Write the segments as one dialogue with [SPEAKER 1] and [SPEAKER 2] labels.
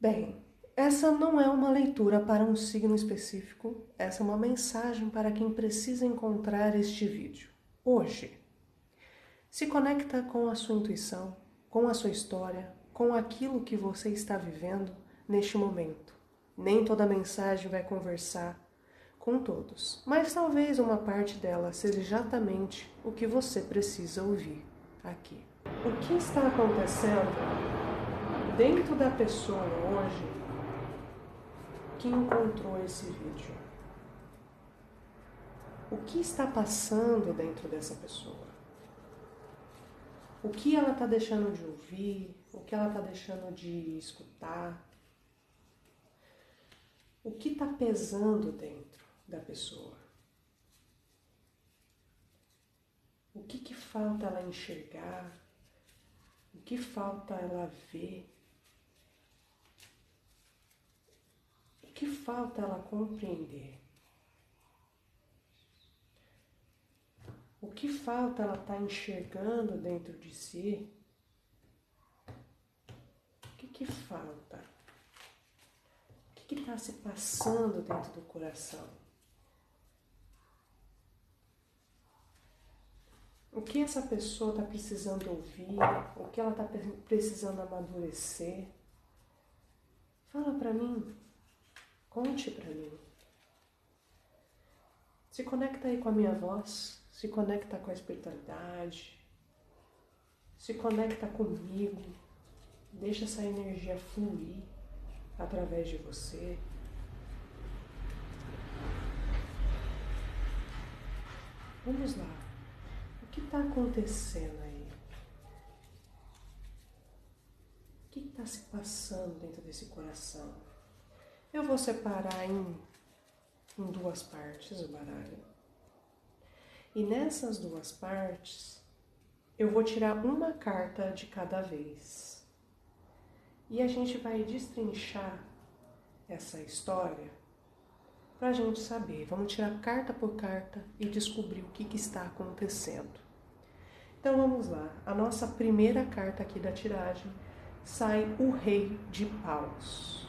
[SPEAKER 1] Bem, essa não é uma leitura para um signo específico, essa é uma mensagem para quem precisa encontrar este vídeo. Hoje, se conecta com a sua intuição, com a sua história, com aquilo que você está vivendo neste momento. Nem toda mensagem vai conversar com todos, mas talvez uma parte dela seja exatamente o que você precisa ouvir aqui. O que está acontecendo dentro da pessoa hoje que encontrou esse vídeo? O que está passando dentro dessa pessoa? O que ela está deixando de ouvir? O que ela está deixando de escutar? O que está pesando dentro da pessoa? O que falta ela enxergar? O que falta ela ver? O que falta ela compreender? O que falta ela estar enxergando dentro de si? O que falta? O que está se passando dentro do coração? O que essa pessoa está precisando ouvir? O que ela está precisando amadurecer? Fala para mim. Conte para mim. Se conecta aí com a minha voz. Se conecta com a espiritualidade. Se conecta comigo. Deixa essa energia fluir através de você. Vamos lá. O que está acontecendo aí? O que está se passando dentro desse coração? Eu vou separar em duas partes o baralho. E nessas duas partes, eu vou tirar uma carta de cada vez. E a gente vai destrinchar essa história para a gente saber. Vamos tirar carta por carta e descobrir o que está acontecendo. Então vamos lá. A nossa primeira carta aqui da tiragem sai o Rei de Paus.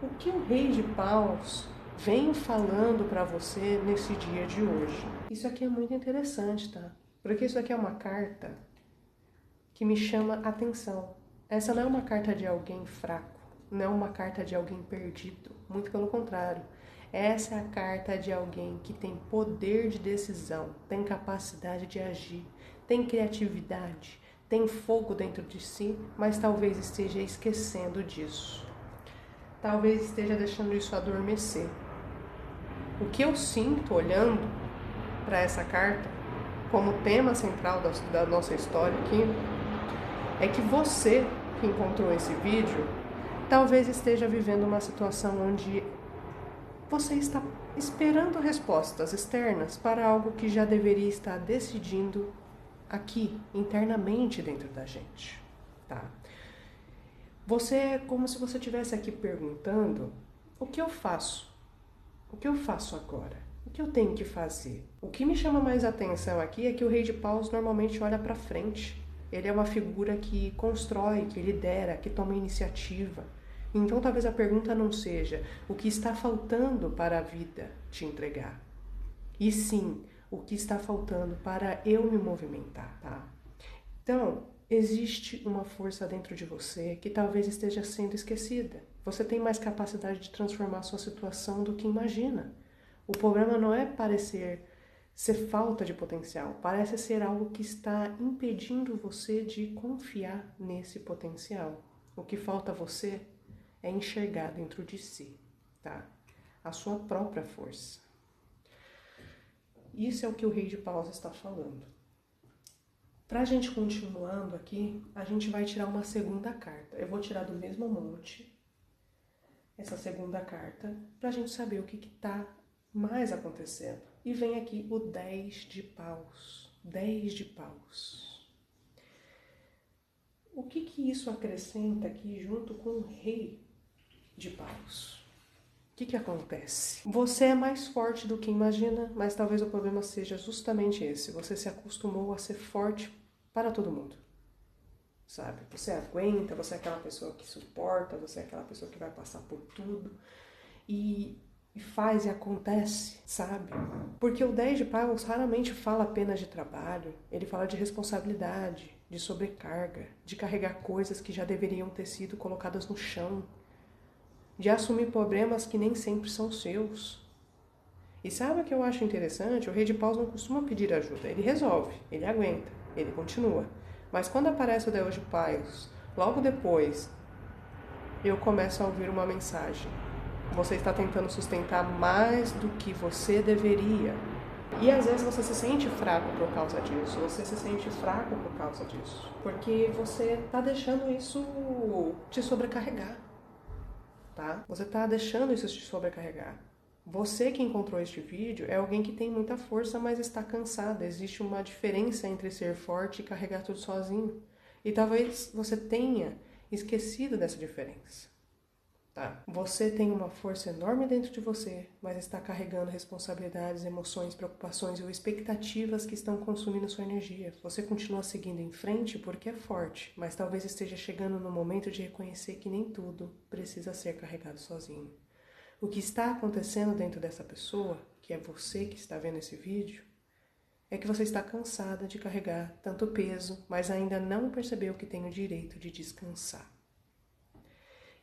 [SPEAKER 1] O que o Rei de Paus vem falando para você nesse dia de hoje? Isso aqui é muito interessante, tá? Porque isso aqui é uma carta que me chama a atenção. Essa não é uma carta de alguém fraco, não é uma carta de alguém perdido, muito pelo contrário. Essa é a carta de alguém que tem poder de decisão, tem capacidade de agir, tem criatividade, tem fogo dentro de si, mas talvez esteja esquecendo disso. Talvez esteja deixando isso adormecer. O que eu sinto olhando para essa carta, como tema central da nossa história aqui, é que você que encontrou esse vídeo, talvez esteja vivendo uma situação onde você está esperando respostas externas para algo que já deveria estar decidindo aqui, internamente dentro da gente, tá? Você é como se você estivesse aqui perguntando: o que eu faço? O que eu faço agora? O que eu tenho que fazer? O que me chama mais atenção aqui é que o Rei de Paus normalmente olha para frente. Ele é uma figura que constrói, que lidera, que toma iniciativa. Então talvez a pergunta não seja o que está faltando para a vida te entregar, e sim o que está faltando para eu me movimentar, tá? Então, existe uma força dentro de você que talvez esteja sendo esquecida. Você tem mais capacidade de transformar a sua situação do que imagina. O problema não é parecer ser falta de potencial, parece ser algo que está impedindo você de confiar nesse potencial. O que falta a você é enxergar dentro de si, tá? A sua própria força. Isso é o que o Rei de Paus está falando. Para a gente continuando aqui, a gente vai tirar uma segunda carta. Eu vou tirar do mesmo monte essa segunda carta para a gente saber o que está mais acontecendo. E vem aqui o 10 de paus. 10 de paus. O que isso acrescenta aqui junto com o Rei de Paus? O que acontece? Você é mais forte do que imagina, mas talvez o problema seja justamente esse. Você se acostumou a ser forte para todo mundo. sabe? Você aguenta, você é aquela pessoa que suporta, você é aquela pessoa que vai passar por tudo e faz e acontece, sabe? Porque o 10 de paus raramente fala apenas de trabalho, ele fala de responsabilidade, de sobrecarga, de carregar coisas que já deveriam ter sido colocadas no chão, de assumir problemas que nem sempre são seus. E sabe o que eu acho interessante? O rei de paus não costuma pedir ajuda, ele resolve, ele aguenta, ele continua. Mas quando aparece o 10 de paus, logo depois, eu começo a ouvir uma mensagem. Você está tentando sustentar mais do que você deveria. E às vezes você se sente fraco por causa disso, você se sente fraco por causa disso. Porque você está deixando isso te sobrecarregar, tá? Você está deixando isso te sobrecarregar. Você que encontrou este vídeo é alguém que tem muita força, mas está cansada. Existe uma diferença entre ser forte e carregar tudo sozinho. E talvez você tenha esquecido dessa diferença. Tá? Você tem uma força enorme dentro de você, mas está carregando responsabilidades, emoções, preocupações ou expectativas que estão consumindo sua energia. Você continua seguindo em frente porque é forte, mas talvez esteja chegando no momento de reconhecer que nem tudo precisa ser carregado sozinho. O que está acontecendo dentro dessa pessoa, que é você que está vendo esse vídeo, é que você está cansada de carregar tanto peso, mas ainda não percebeu que tem o direito de descansar.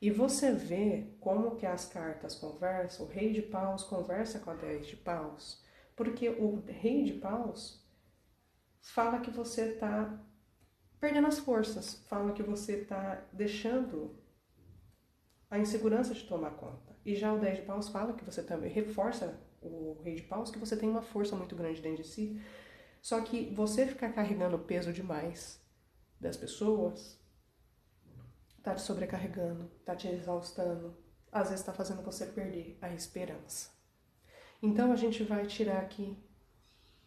[SPEAKER 1] E você vê como que as cartas conversam, o rei de paus conversa com a 10 de paus, porque o rei de paus fala que você está perdendo as forças, fala que você está deixando a insegurança de tomar conta. E já o 10 de paus fala que você também reforça o rei de paus, que você tem uma força muito grande dentro de si, só que você ficar carregando o peso demais das pessoas tá te sobrecarregando, tá te exaustando, às vezes tá fazendo você perder a esperança. Então a gente vai tirar aqui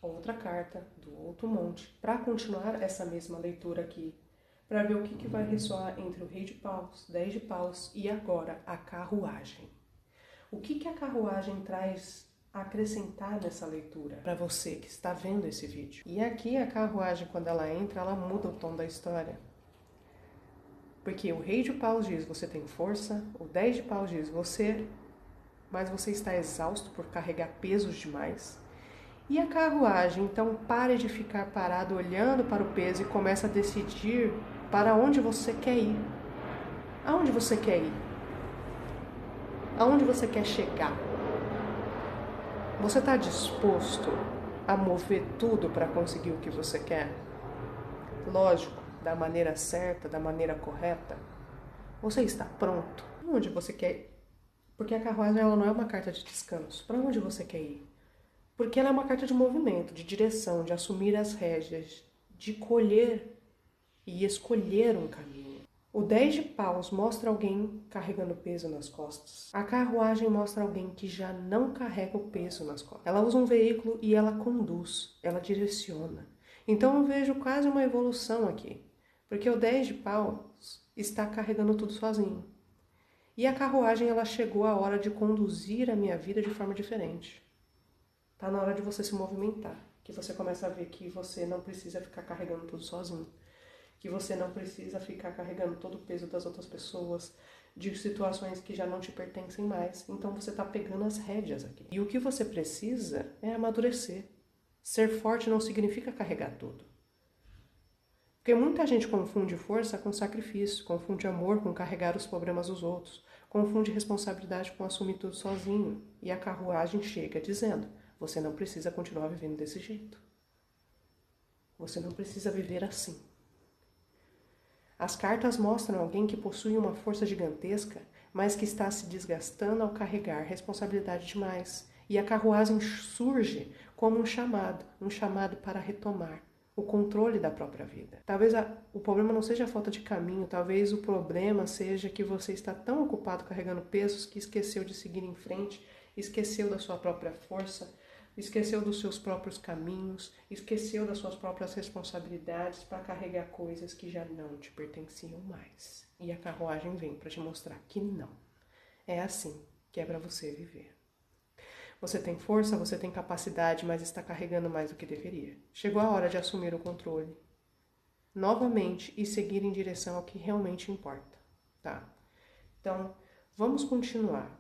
[SPEAKER 1] outra carta do outro monte para continuar essa mesma leitura aqui, para ver o que vai ressoar entre o rei de paus, 10 de paus e agora a carruagem. O que a carruagem traz a acrescentar nessa leitura para você que está vendo esse vídeo? E aqui a carruagem, quando ela entra, ela muda o tom da história. Porque o rei de paus diz, você tem força, o 10 de paus diz, mas você está exausto por carregar pesos demais. E a carruagem, então pare de ficar parado olhando para o peso e comece a decidir para onde você quer ir. Aonde você quer ir? Aonde você quer chegar? Você está disposto a mover tudo para conseguir o que você quer? Lógico, da maneira certa, da maneira correta. Você está pronto? Onde você quer ir? Porque a carruagem ela não é uma carta de descanso. Para onde você quer ir? Porque ela é uma carta de movimento, de direção, de assumir as rédeas, de colher e escolher um caminho. O 10 de paus mostra alguém carregando peso nas costas. A carruagem mostra alguém que já não carrega o peso nas costas. Ela usa um veículo e ela conduz, ela direciona. Então eu vejo quase uma evolução aqui. Porque o 10 de paus está carregando tudo sozinho. E a carruagem, ela chegou a hora de conduzir a minha vida de forma diferente. Tá na hora de você se movimentar, que você começa a ver que você não precisa ficar carregando tudo sozinho, que você não precisa ficar carregando todo o peso das outras pessoas, de situações que já não te pertencem mais. Então você tá pegando as rédeas aqui. E o que você precisa é amadurecer. Ser forte não significa carregar tudo. Porque muita gente confunde força com sacrifício, confunde amor com carregar os problemas dos outros, confunde responsabilidade com assumir tudo sozinho. E a carruagem chega dizendo, você não precisa continuar vivendo desse jeito. Você não precisa viver assim. As cartas mostram alguém que possui uma força gigantesca, mas que está se desgastando ao carregar responsabilidade demais. E a carruagem surge como um chamado para retomar o controle da própria vida. Talvez o problema não seja a falta de caminho, talvez o problema seja que você está tão ocupado carregando pesos que esqueceu de seguir em frente, esqueceu da sua própria força, esqueceu dos seus próprios caminhos, esqueceu das suas próprias responsabilidades para carregar coisas que já não te pertenciam mais. E a carruagem vem para te mostrar que não. É assim que é para você viver. Você tem força, você tem capacidade, mas está carregando mais do que deveria. Chegou a hora de assumir o controle. novamente e seguir em direção ao que realmente importa, tá? Então, vamos continuar.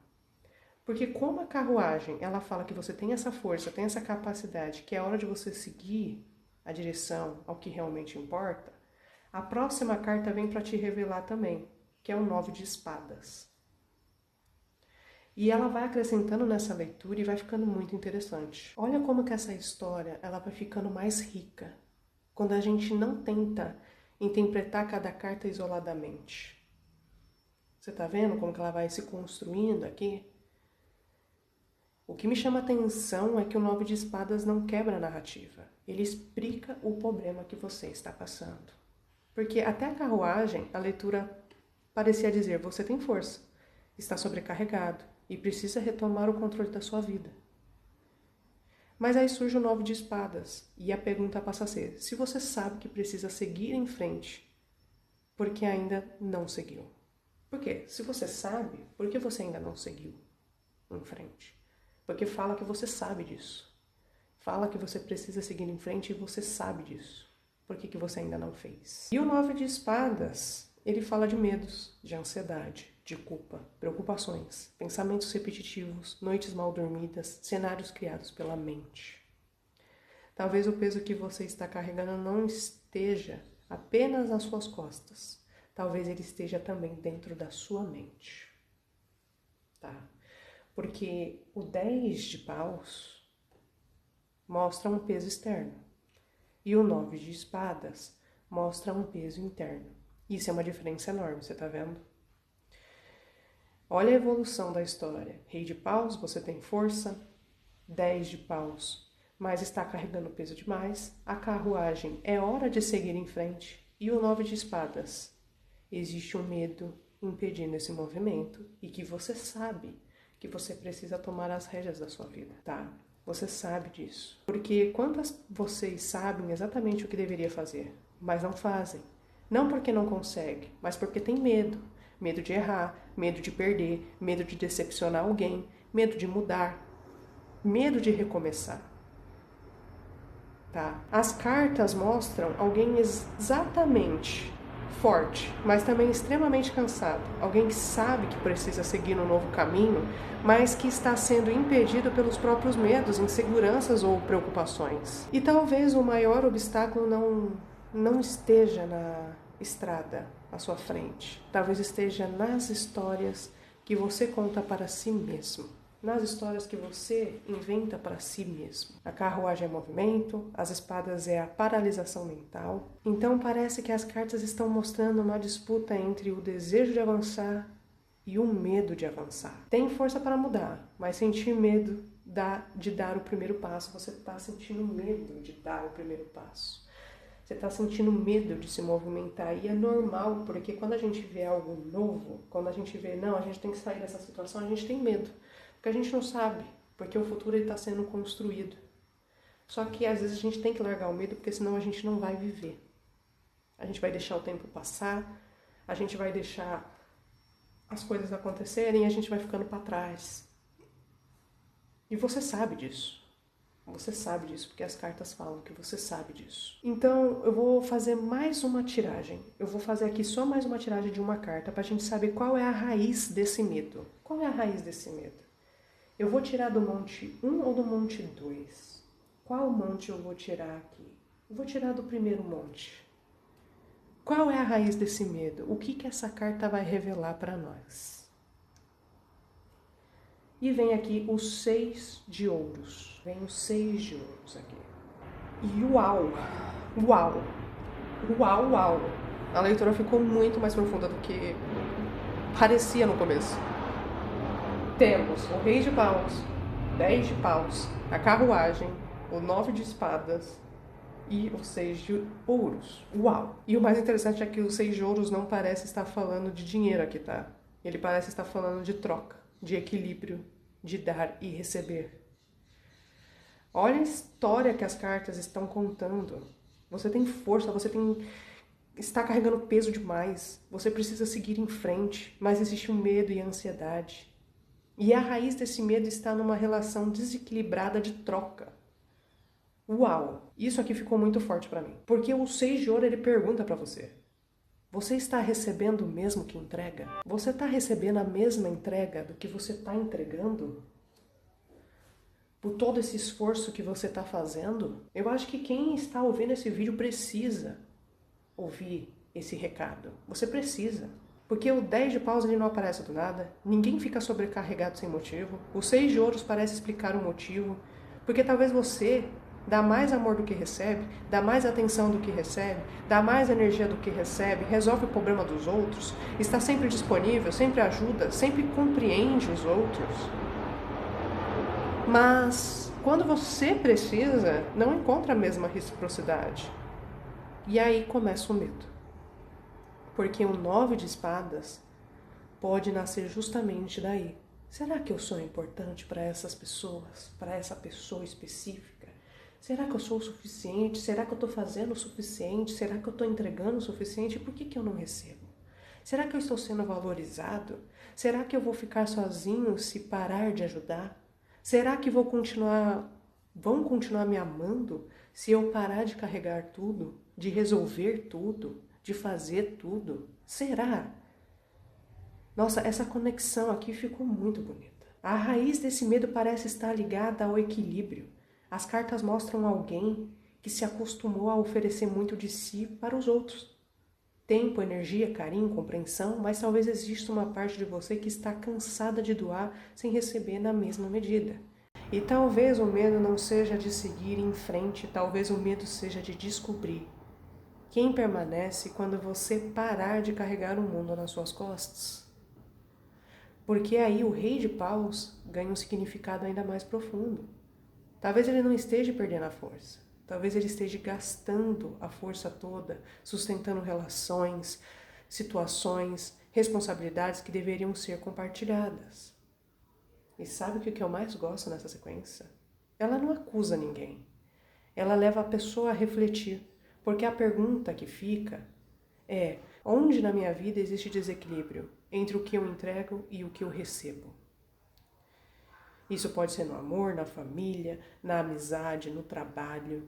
[SPEAKER 1] Porque como a carruagem, ela fala que você tem essa força, tem essa capacidade, que é hora de você seguir a direção ao que realmente importa, a próxima carta vem para te revelar também, que é o 9 de espadas. E ela vai acrescentando nessa leitura e vai ficando muito interessante. Olha como que essa história ela vai ficando mais rica quando a gente não tenta interpretar cada carta isoladamente. Você tá vendo como que ela vai se construindo aqui? O que me chama a atenção é que o 9 de espadas não quebra a narrativa. Ele explica o problema que você está passando. Porque até a carruagem, a leitura parecia dizer, você tem força, está sobrecarregado e precisa retomar o controle da sua vida. Mas aí surge o 9 de espadas e a pergunta passa a ser, se você sabe que precisa seguir em frente, por que ainda não seguiu? Por quê? Se você sabe, por que você ainda não seguiu em frente? Porque fala que você sabe disso. Fala que você precisa seguir em frente e você sabe disso. Por que você ainda não fez? E o 9 de espadas, ele fala de medos, de ansiedade, de culpa, preocupações, pensamentos repetitivos, noites mal dormidas, cenários criados pela mente. Talvez o peso que você está carregando não esteja apenas nas suas costas. Talvez ele esteja também dentro da sua mente. Tá? Porque o 10 de paus mostra um peso externo e o 9 de espadas mostra um peso interno. Isso é uma diferença enorme, você tá vendo? Olha a evolução da história. Rei de paus, você tem força. 10 de paus, mas está carregando peso demais. A carruagem, é hora de seguir em frente. E o 9 de espadas, existe um medo impedindo esse movimento e que você sabe que você precisa tomar as rédeas da sua vida, tá? Você sabe disso. Porque quantas vocês sabem exatamente o que deveria fazer, mas não fazem? Não porque não conseguem, mas porque tem medo. Medo de errar, medo de perder, medo de decepcionar alguém, medo de mudar, medo de recomeçar. Tá? As cartas mostram alguém exatamente forte, mas também extremamente cansado. Alguém que sabe que precisa seguir um novo caminho, mas que está sendo impedido pelos próprios medos, inseguranças ou preocupações. E talvez o maior obstáculo não esteja na estrada à sua frente. Talvez esteja nas histórias que você conta para si mesmo. Nas histórias que você inventa para si mesmo. A carruagem é movimento, as espadas é a paralisação mental. Então parece que as cartas estão mostrando uma disputa entre o desejo de avançar e o medo de avançar. Tem força para mudar, mas sentir medo de dar o primeiro passo. Você está sentindo medo de dar o primeiro passo. Você está sentindo medo de se movimentar e é normal, porque quando a gente vê algo novo, quando a gente vê, não, a gente tem que sair dessa situação, a gente tem medo. Porque a gente não sabe, porque o futuro está sendo construído. Só que às vezes a gente tem que largar o medo, porque senão a gente não vai viver. A gente vai deixar o tempo passar, a gente vai deixar as coisas acontecerem e a gente vai ficando para trás. E você sabe disso. Você sabe disso, porque as cartas falam que você sabe disso. Então, eu vou fazer mais uma tiragem. Eu vou fazer aqui só mais uma tiragem de uma carta para a gente saber qual é a raiz desse medo. Qual é a raiz desse medo? Eu vou tirar do monte 1 ou do monte 2? Qual monte eu vou tirar aqui? Eu vou tirar do primeiro monte. Qual é a raiz desse medo? O que essa carta vai revelar para nós? E vem aqui o 6 de ouros. Vem o 6 de ouros aqui. E uau! Uau! Uau, uau! A leitura ficou muito mais profunda do que parecia no começo. Temos o Rei de Paus, 10 de paus, a carruagem, o 9 de espadas e o 6 de ouros. Uau! E o mais interessante é que o 6 de ouros não parece estar falando de dinheiro aqui, tá? Ele parece estar falando de troca, de equilíbrio, de dar e receber. Olha a história que as cartas estão contando. Você tem força, está carregando peso demais. Você precisa seguir em frente, mas existe um medo e a ansiedade. E a raiz desse medo está numa relação desequilibrada de troca. Uau! Isso aqui ficou muito forte para mim. Porque o 6 de ouro, ele pergunta para você: você está recebendo o mesmo que entrega? Você está recebendo a mesma entrega do que você está entregando? Por todo esse esforço que você está fazendo? Eu acho que quem está ouvindo esse vídeo precisa ouvir esse recado. Você precisa. Porque o 10 de paus ele não aparece do nada, ninguém fica sobrecarregado sem motivo, o 6 de ouros parece explicar o motivo, porque talvez você dá mais amor do que recebe, dá mais atenção do que recebe, dá mais energia do que recebe, resolve o problema dos outros, está sempre disponível, sempre ajuda, sempre compreende os outros. Mas quando você precisa, não encontra a mesma reciprocidade. E aí começa o medo. Porque o 9 de espadas pode nascer justamente daí. Será que eu sou importante para essas pessoas? Para essa pessoa específica? Será que eu sou o suficiente? Será que eu estou fazendo o suficiente? Será que eu estou entregando o suficiente? Por que eu não recebo? Será que eu estou sendo valorizado? Será que eu vou ficar sozinho se parar de ajudar? Será que vão continuar me amando se eu parar de carregar tudo, de resolver tudo, de fazer tudo? Será? Nossa, essa conexão aqui ficou muito bonita. A raiz desse medo parece estar ligada ao equilíbrio. As cartas mostram alguém que se acostumou a oferecer muito de si para os outros. Tempo, energia, carinho, compreensão, mas talvez exista uma parte de você que está cansada de doar sem receber na mesma medida. E talvez o medo não seja de seguir em frente, talvez o medo seja de descobrir quem permanece quando você parar de carregar o mundo nas suas costas. Porque aí o rei de paus ganha um significado ainda mais profundo. Talvez ele não esteja perdendo a força. Talvez ele esteja gastando a força toda, sustentando relações, situações, responsabilidades que deveriam ser compartilhadas. E sabe o que eu mais gosto nessa sequência? Ela não acusa ninguém. Ela leva a pessoa a refletir. Porque a pergunta que fica é: onde na minha vida existe desequilíbrio entre o que eu entrego e o que eu recebo? Isso pode ser no amor, na família, na amizade, no trabalho,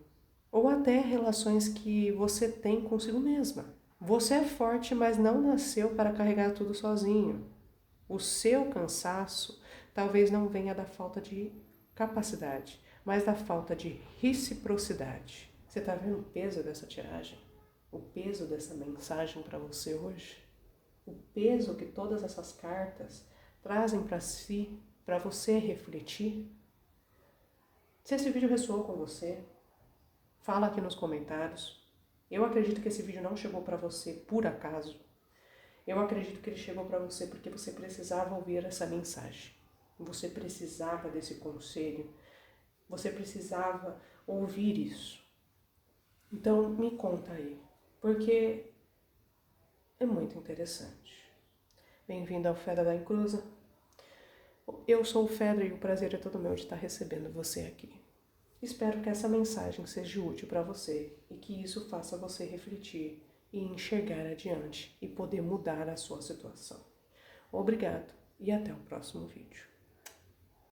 [SPEAKER 1] ou até relações que você tem consigo mesma. Você é forte, mas não nasceu para carregar tudo sozinho. O seu cansaço talvez não venha da falta de capacidade, mas da falta de reciprocidade. Você está vendo o peso dessa tiragem? O peso dessa mensagem para você hoje? O peso que todas essas cartas trazem para si, para você refletir? Se esse vídeo ressoou com você, fala aqui nos comentários. Eu acredito que esse vídeo não chegou para você por acaso. Eu acredito que ele chegou para você porque você precisava ouvir essa mensagem. Você precisava desse conselho. Você precisava ouvir isso. Então me conta aí, porque é muito interessante. Bem-vindo ao Fedra da Encruza. Eu sou o Fedra e o prazer é todo meu de estar recebendo você aqui. Espero que essa mensagem seja útil para você e que isso faça você refletir e enxergar adiante e poder mudar a sua situação. Obrigado e até o próximo vídeo.